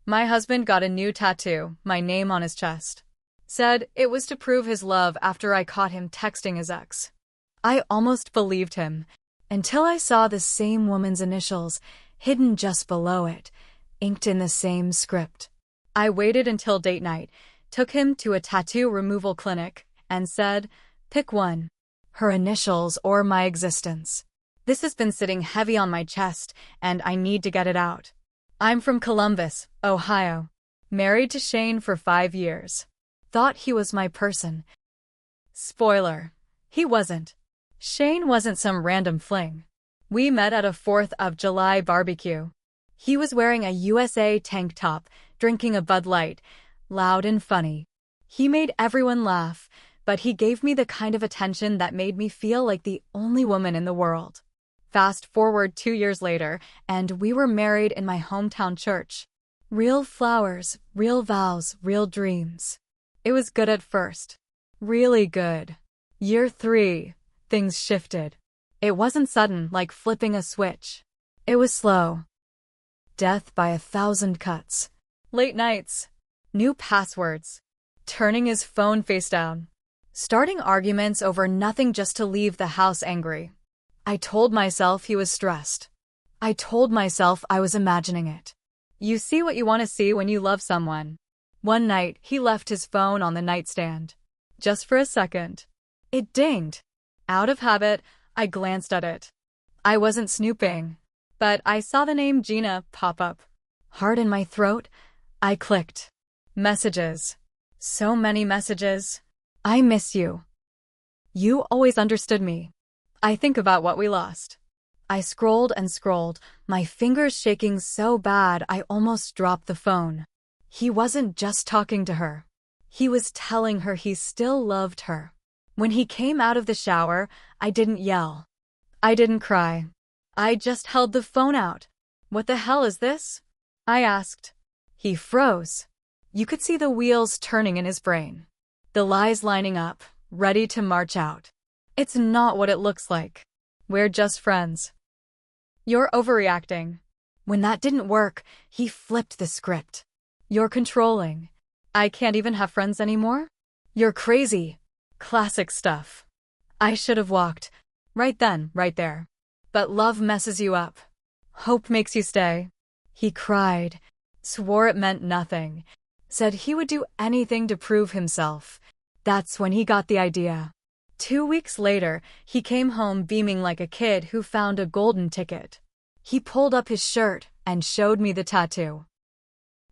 My husband got a new tattoo, my name on his chest. Said it was to prove his love after I caught him texting his ex. I almost believed him, until I saw the same woman's initials hidden just below it, inked in the same script. I waited until date night, took him to a tattoo removal clinic, and said, "Pick one. Her initials or my existence. This has been sitting heavy on my chest, and I need to get it out. I'm from Columbus, Ohio. Married to Shane for 5 years. Thought he was my person. Spoiler, he wasn't. Shane wasn't some random fling. We met at a 4th of July barbecue. He was wearing a USA tank top, drinking a Bud Light, loud and funny. He made everyone laugh, but he gave me the kind of attention that made me feel like the only woman in the world. Fast forward 2 years later, and we were married in my hometown church. Real flowers, real vows, real dreams. It was good at first. Really good. Year 3, things shifted. It wasn't sudden, like flipping a switch. It was slow. Death by 1,000 cuts. Late nights. New passwords. Turning his phone face down. Starting arguments over nothing just to leave the house angry. I told myself he was stressed. I told myself I was imagining it. You see what you want to see when you love someone. One night, he left his phone on the nightstand. Just for a second. It dinged. Out of habit, I glanced at it. I wasn't snooping, but I saw the name Gina pop up. Heart in my throat, I clicked. Messages. So many messages. I miss you. You always understood me. I think about what we lost. I scrolled and scrolled, my fingers shaking so bad I almost dropped the phone. He wasn't just talking to her. He was telling her he still loved her. When he came out of the shower, I didn't yell. I didn't cry. I just held the phone out. "What the hell is this?" I asked. He froze. You could see the wheels turning in his brain. The lies lining up, ready to march out. It's not what it looks like. We're just friends. You're overreacting. When that didn't work, he flipped the script. You're controlling. I can't even have friends anymore? You're crazy. Classic stuff. I should have walked. Right then, right there. But love messes you up. Hope makes you stay. He cried, swore it meant nothing, said he would do anything to prove himself. That's when he got the idea. 2 weeks later, he came home beaming like a kid who found a golden ticket. He pulled up his shirt and showed me the tattoo.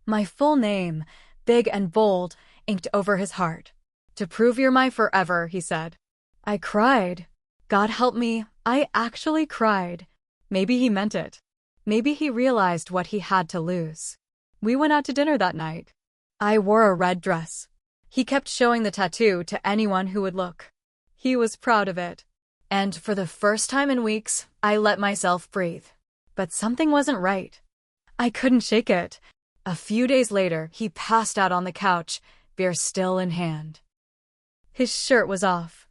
My full name, big and bold, inked over his heart. "To prove you're my forever," he said. I cried. God help me, I actually cried. Maybe he meant it. Maybe he realized what he had to lose. We went out to dinner that night. I wore a red dress. He kept showing the tattoo to anyone who would look. He was proud of it. And for the first time in weeks, I let myself breathe. But something wasn't right. I couldn't shake it. A few days later, he passed out on the couch, beer still in hand. His shirt was off.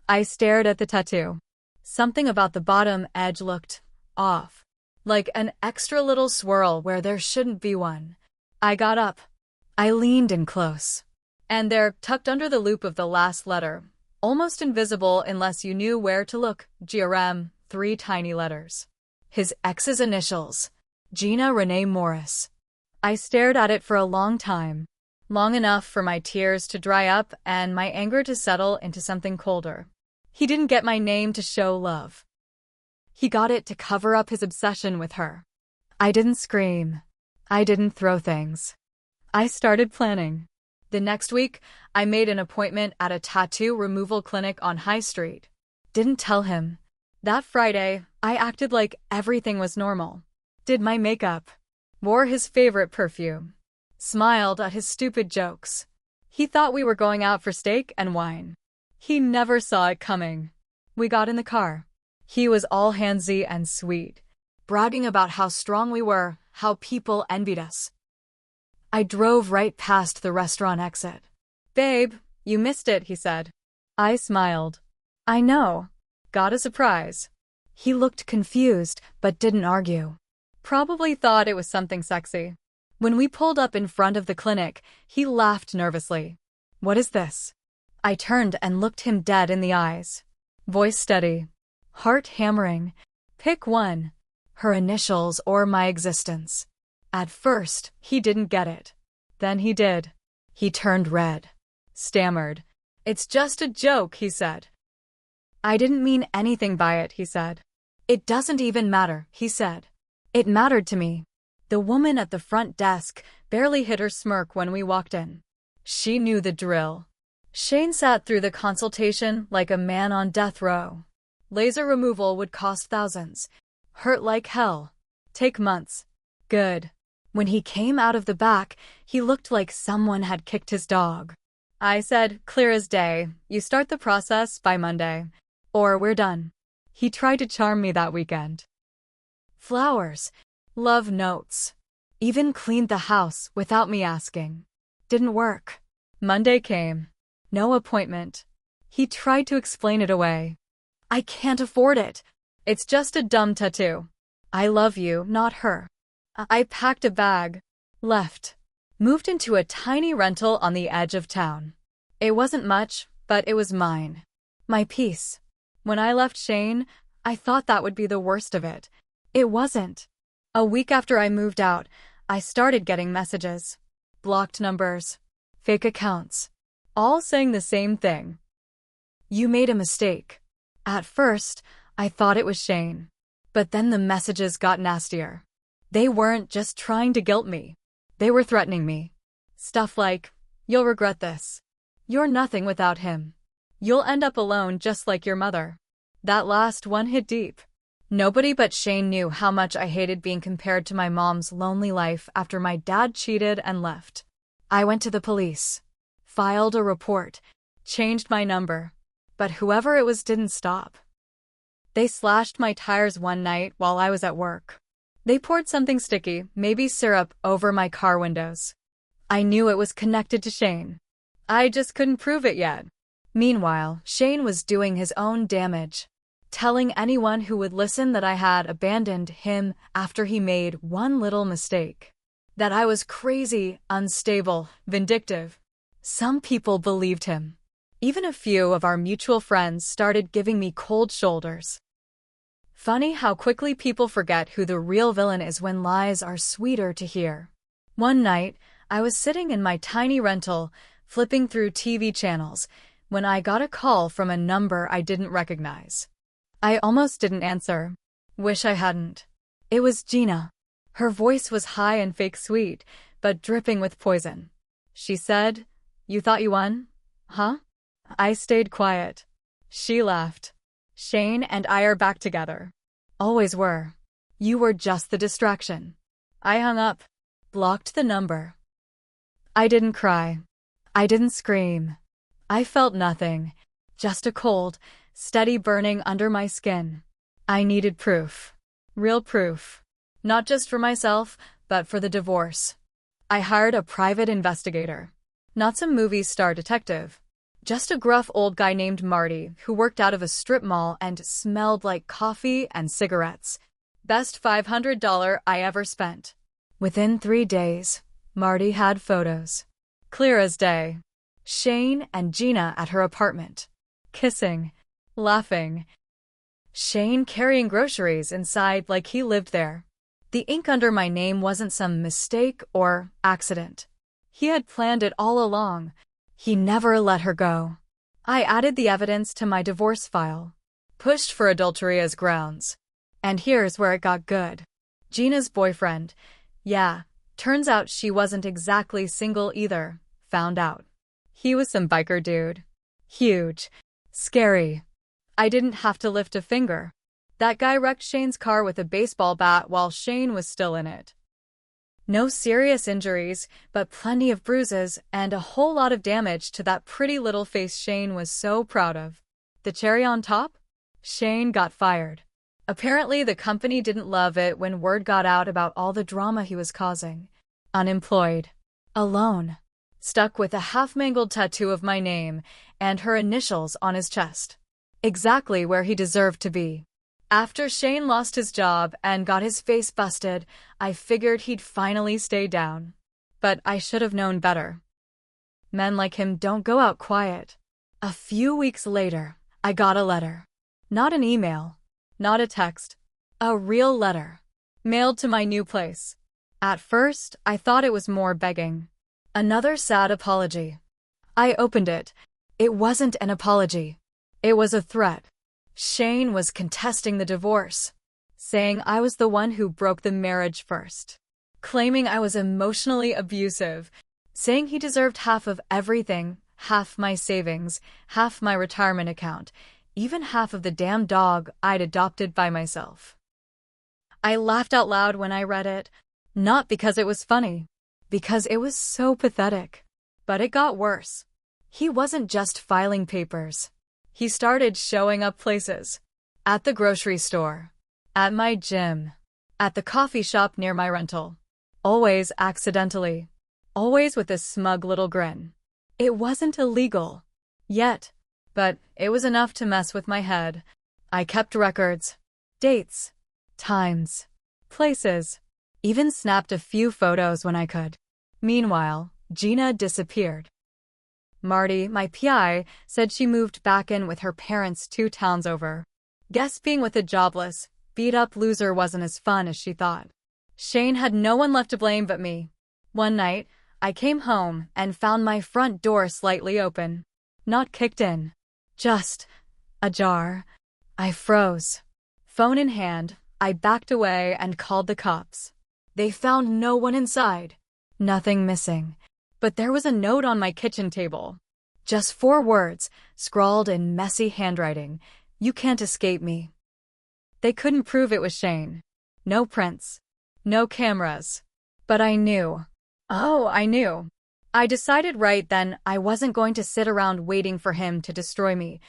I stared at the tattoo. Something about the bottom edge looked off, like an extra little swirl where there shouldn't be one. I got up. I leaned in close. And there, tucked under the loop of the last letter, almost invisible unless you knew where to look, GRM, 3 tiny letters. His ex's initials, Gina Renee Morris. I stared at it for a long time, long enough for my tears to dry up and my anger to settle into something colder. He didn't get my name to show love. He got it to cover up his obsession with her. I didn't scream. I didn't throw things. I started planning. The next week, I made an appointment at a tattoo removal clinic on High Street. Didn't tell him. That Friday, I acted like everything was normal. Did my makeup. Wore his favorite perfume. Smiled at his stupid jokes. He thought we were going out for steak and wine. He never saw it coming. We got in the car. He was all handsy and sweet, bragging about how strong we were, how people envied us. I drove right past the restaurant exit. "Babe, you missed it," he said. I smiled. "I know. Got a surprise." He looked confused, but didn't argue. Probably thought it was something sexy. When we pulled up in front of the clinic, he laughed nervously. "What is this?" I turned and looked him dead in the eyes. Voice steady. Heart hammering. "Pick one. Her initials or my existence." At first, he didn't get it. Then he did. He turned red. Stammered. "It's just a joke," he said. "I didn't mean anything by it," he said. "It doesn't even matter," he said. It mattered to me. The woman at the front desk barely hid her smirk when we walked in. She knew the drill. Shane sat through the consultation like a man on death row. Laser removal would cost thousands. Hurt like hell. Take months. Good. When he came out of the back, he looked like someone had kicked his dog. I said, "Clear as day. You start the process by Monday. Or we're done." He tried to charm me that weekend. Flowers. Love notes. Even cleaned the house without me asking. Didn't work. Monday came. No appointment. He tried to explain it away. "I can't afford it. It's just a dumb tattoo. I love you, not her." I packed a bag. Left. Moved into a tiny rental on the edge of town. It wasn't much, but it was mine. My peace. When I left Shane, I thought that would be the worst of it. It wasn't. A week after I moved out, I started getting messages. Blocked numbers. Fake accounts. All saying the same thing. "You made a mistake." At first, I thought it was Shane. But then the messages got nastier. They weren't just trying to guilt me. They were threatening me. Stuff like, "You'll regret this. You're nothing without him. You'll end up alone just like your mother." That last one hit deep. Nobody but Shane knew how much I hated being compared to my mom's lonely life after my dad cheated and left. I went to the police. Filed a report. Changed my number. But whoever it was didn't stop. They slashed my tires one night while I was at work. They poured something sticky, maybe syrup, over my car windows. I knew it was connected to Shane. I just couldn't prove it yet. Meanwhile, Shane was doing his own damage. Telling anyone who would listen that I had abandoned him after he made one little mistake. That I was crazy, unstable, vindictive. Some people believed him. Even a few of our mutual friends started giving me cold shoulders. Funny how quickly people forget who the real villain is when lies are sweeter to hear. One night, I was sitting in my tiny rental, flipping through TV channels, when I got a call from a number I didn't recognize. I almost didn't answer. Wish I hadn't. It was Gina. Her voice was high and fake sweet, but dripping with poison. She said, "You thought you won? Huh?" I stayed quiet. She laughed. "Shane and I are back together. Always were. You were just the distraction." I hung up. Blocked the number. I didn't cry. I didn't scream. I felt nothing. Just a cold, steady burning under my skin. I needed proof. Real proof. Not just for myself, but for the divorce. I hired a private investigator. Not some movie star detective. Just a gruff old guy named Marty who worked out of a strip mall and smelled like coffee and cigarettes. Best $500 I ever spent. Within 3 days, Marty had photos. Clear as day. Shane and Gina at her apartment. Kissing. Laughing. Shane carrying groceries inside like he lived there. The ink under my name wasn't some mistake or accident. He had planned it all along. He never let her go. I added the evidence to my divorce file. Pushed for adultery as grounds. And here's where it got good. Gina's boyfriend. Yeah, turns out she wasn't exactly single either. Found out. He was some biker dude. Huge. Scary. I didn't have to lift a finger. That guy wrecked Shane's car with a baseball bat while Shane was still in it. No serious injuries, but plenty of bruises and a whole lot of damage to that pretty little face Shane was so proud of. The cherry on top? Shane got fired. Apparently the company didn't love it when word got out about all the drama he was causing. Unemployed. Alone. Stuck with a half-mangled tattoo of my name and her initials on his chest. Exactly where he deserved to be. After Shane lost his job and got his face busted, I figured he'd finally stay down. But I should have known better. Men like him don't go out quiet. A few weeks later, I got a letter. Not an email, not a text, a real letter, mailed to my new place. At first, I thought it was more begging. Another sad apology. I opened it. It wasn't an apology. It was a threat. Shane was contesting the divorce, saying I was the one who broke the marriage first, claiming I was emotionally abusive, saying he deserved half of everything, half my savings, half my retirement account, even half of the damn dog I'd adopted by myself. I laughed out loud when I read it, not because it was funny, because it was so pathetic. But it got worse. He wasn't just filing papers. He started showing up places. At the grocery store. At my gym. At the coffee shop near my rental. Always accidentally. Always with a smug little grin. It wasn't illegal. Yet. But it was enough to mess with my head. I kept records. Dates. Times. Places. Even snapped a few photos when I could. Meanwhile, Gina disappeared. Marty, my PI, said she moved back in with her parents 2 towns over. Guess being with a jobless, beat-up loser wasn't as fun as she thought. Shane had no one left to blame but me. One night, I came home and found my front door slightly open. Not kicked in. Just ajar. I froze. Phone in hand, I backed away and called the cops. They found no one inside. Nothing missing. But there was a note on my kitchen table. Just 4 words, scrawled in messy handwriting. You can't escape me. They couldn't prove it was Shane. No prints. No cameras. But I knew. Oh, I knew. I decided right then I wasn't going to sit around waiting for him to destroy me.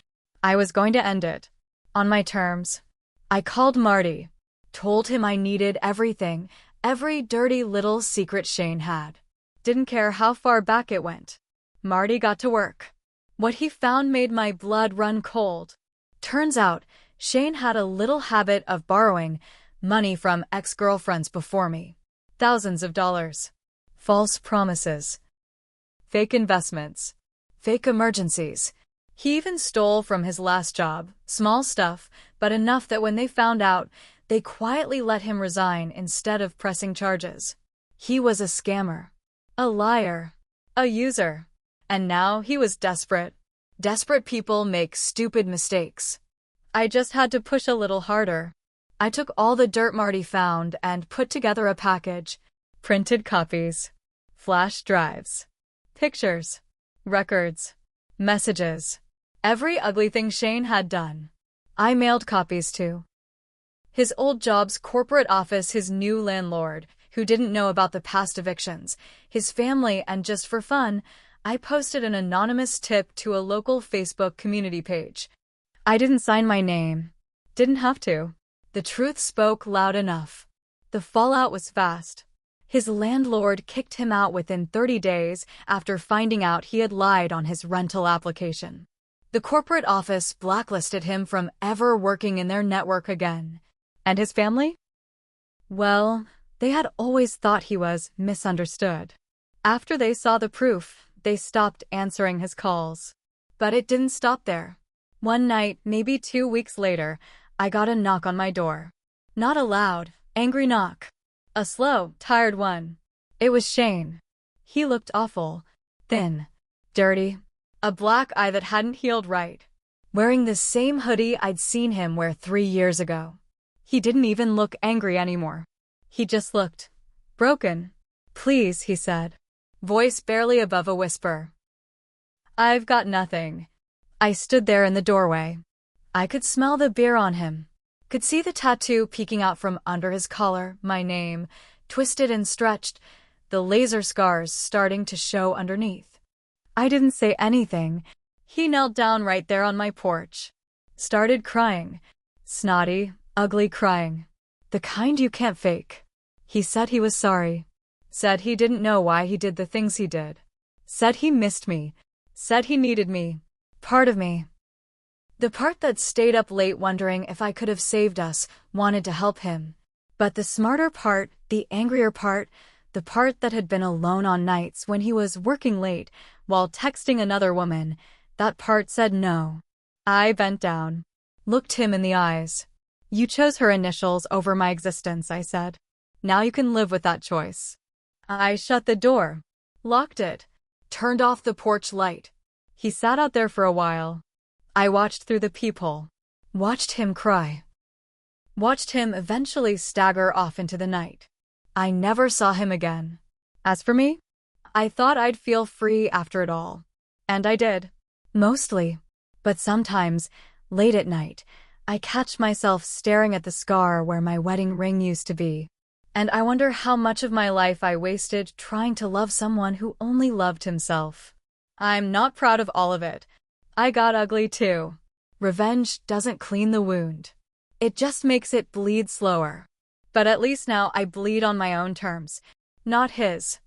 I was going to end it. On my terms. I called Marty. Told him I needed everything, every dirty little secret Shane had. Didn't care how far back it went. Marty got to work. What he found made my blood run cold. Turns out, Shane had a little habit of borrowing money from ex-girlfriends before me. Thousands of dollars. False promises. Fake investments. Fake emergencies. He even stole from his last job, small stuff, but enough that when they found out, they quietly let him resign instead of pressing charges. He was a scammer. A liar. A user. And now he was desperate. Desperate people make stupid mistakes. I just had to push a little harder. I took all the dirt Marty found and put together a package. Printed copies. Flash drives. Pictures. Records. Messages. Every ugly thing Shane had done. I mailed copies to his old job's corporate office, his new landlord, who didn't know about the past evictions, his family, and just for fun, I posted an anonymous tip to a local Facebook community page. I didn't sign my name. Didn't have to. The truth spoke loud enough. The fallout was fast. His landlord kicked him out within 30 days after finding out he had lied on his rental application. The corporate office blacklisted him from ever working in their network again. And his family? Well, they had always thought he was misunderstood. After they saw the proof, they stopped answering his calls. But it didn't stop there. One night, maybe 2 weeks later, I got a knock on my door. Not a loud, angry knock. A slow, tired one. It was Shane. He looked awful. Thin. Dirty. A black eye that hadn't healed right. Wearing the same hoodie I'd seen him wear 3 years ago. He didn't even look angry anymore. He just looked broken. Please, he said. Voice barely above a whisper. I've got nothing. I stood there in the doorway. I could smell the beer on him. Could see the tattoo peeking out from under his collar, my name, twisted and stretched, the laser scars starting to show underneath. I didn't say anything. He knelt down right there on my porch. Started crying. Snotty, ugly crying. The kind you can't fake. He said he was sorry. Said he didn't know why he did the things he did. Said he missed me. Said he needed me. Part of me. The part that stayed up late wondering if I could have saved us, wanted to help him. But the smarter part, the angrier part, the part that had been alone on nights when he was working late while texting another woman, that part said no. I bent down, looked him in the eyes. You chose her initials over my existence, I said. Now you can live with that choice. I shut the door, locked it, turned off the porch light. He sat out there for a while. I watched through the peephole, watched him cry, watched him eventually stagger off into the night. I never saw him again. As for me, I thought I'd feel free after it all. And I did. Mostly. But sometimes, late at night, I catch myself staring at the scar where my wedding ring used to be. And I wonder how much of my life I wasted trying to love someone who only loved himself. I'm not proud of all of it. I got ugly too. Revenge doesn't clean the wound. It just makes it bleed slower. But at least now I bleed on my own terms, not his.